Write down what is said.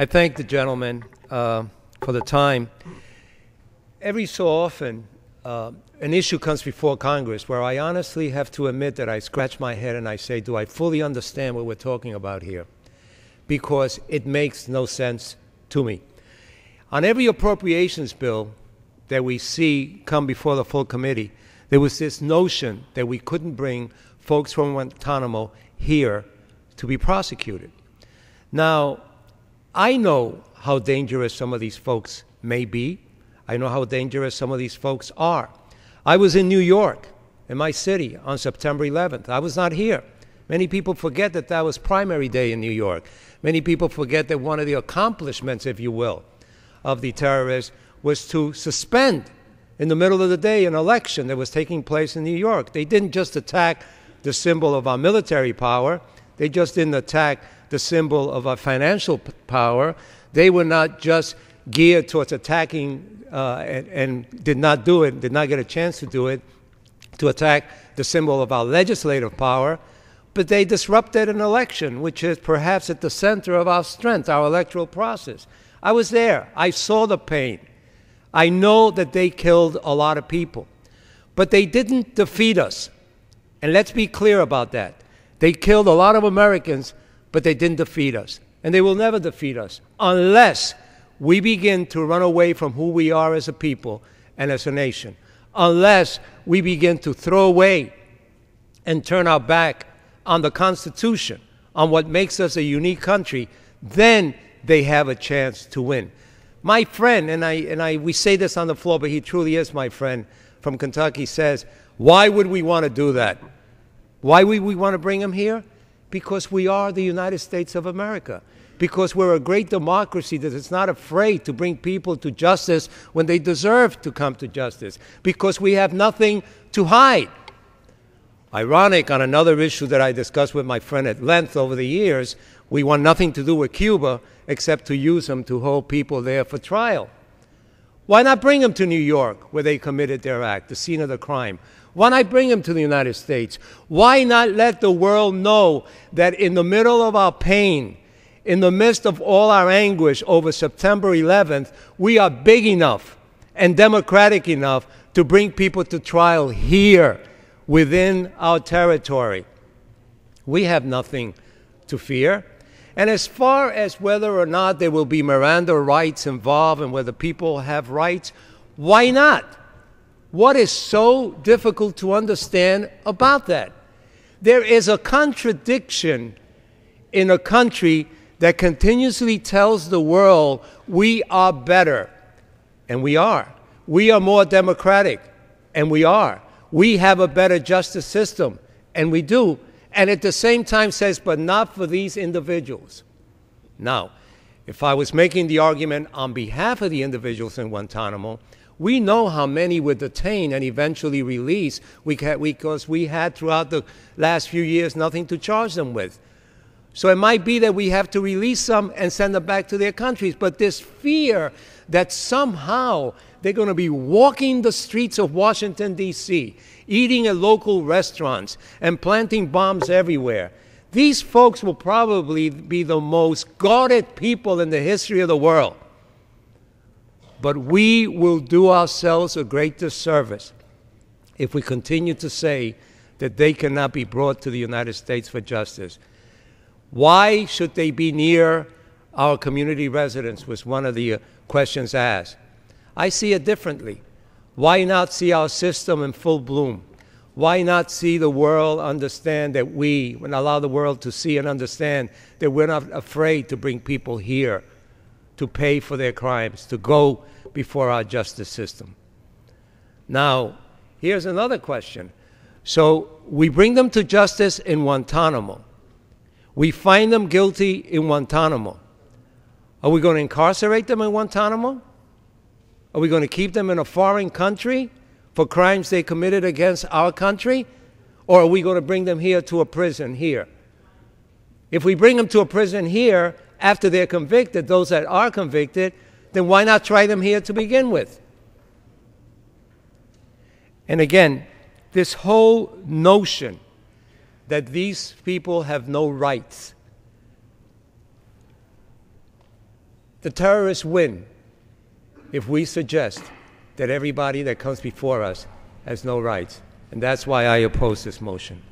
I thank the gentleman for the time. Every so often, an issue comes before Congress where I honestly have to admit that I scratch my head and I say, do I fully understand what we're talking about here? Because it makes no sense to me. On every appropriations bill that we see come before the full committee, there was this notion that we couldn't bring folks from Guantanamo here to be prosecuted. Now, I know how dangerous some of these folks may be. I know how dangerous some of these folks are. I was in New York, in my city, on September 11th. I was not here. Many people forget that that was primary day in New York. Many people forget that one of the accomplishments, if you will, of the terrorists was to suspend in the middle of the day an election that was taking place in New York. They didn't just attack the symbol of our military power. They just didn't attack the symbol of our financial power. They were not just geared towards attacking and did not do it, did not get a chance to do it, to attack the symbol of our legislative power, but they disrupted an election, which is perhaps at the center of our strength, our electoral process. I was there. I saw the pain. I know that they killed a lot of people, but they didn't defeat us. And let's be clear about that. They killed a lot of Americans, but they didn't defeat us. And they will never defeat us unless we begin to run away from who we are as a people and as a nation. Unless we begin to throw away and turn our back on the Constitution, on what makes us a unique country, then they have a chance to win. My friend, we say this on the floor, but he truly is my friend from Kentucky, says, why would we want to do that? Why would we want to bring him here? Because we are the United States of America. Because we're a great democracy that is not afraid to bring people to justice when they deserve to come to justice. Because we have nothing to hide. Ironic, on another issue that I discussed with my friend at length over the years, we want nothing to do with Cuba except to use them to hold people there for trial. Why not bring them to New York, where they committed their act, the scene of the crime? Why not bring them to the United States? Why not let the world know that in the middle of our pain, in the midst of all our anguish over September 11th, we are big enough and democratic enough to bring people to trial here within our territory? We have nothing to fear. And as far as whether or not there will be Miranda rights involved and whether people have rights, why not? What is so difficult to understand about that? There is a contradiction in a country that continuously tells the world we are better, and we are. We are more democratic, and we are. We have a better justice system, and we do. And at the same time says, but not for these individuals. Now, if I was making the argument on behalf of the individuals in Guantanamo, we know how many were detained and eventually released because we had throughout the last few years nothing to charge them with. So it might be that we have to release some and send them back to their countries. But this fear that somehow they're going to be walking the streets of Washington, D.C., eating at local restaurants and planting bombs everywhere. These folks will probably be the most guarded people in the history of the world. But we will do ourselves a great disservice if we continue to say that they cannot be brought to the United States for justice. Why should they be near our community residents was one of the questions asked. I see it differently. Why not see our system in full bloom? Why not see the world understand that and allow the world to see and understand that we're not afraid to bring people here to pay for their crimes, to go before our justice system? Now, here's another question. So we bring them to justice in Guantanamo. We find them guilty in Guantanamo. Are we going to incarcerate them in Guantanamo? Are we going to keep them in a foreign country for crimes they committed against our country? Or are we going to bring them here to a prison here? If we bring them to a prison here after they're convicted, those that are convicted, then why not try them here to begin with? And again, this whole notion that these people have no rights The terrorists win if we suggest that everybody that comes before us has no rights. And that's why I oppose this motion.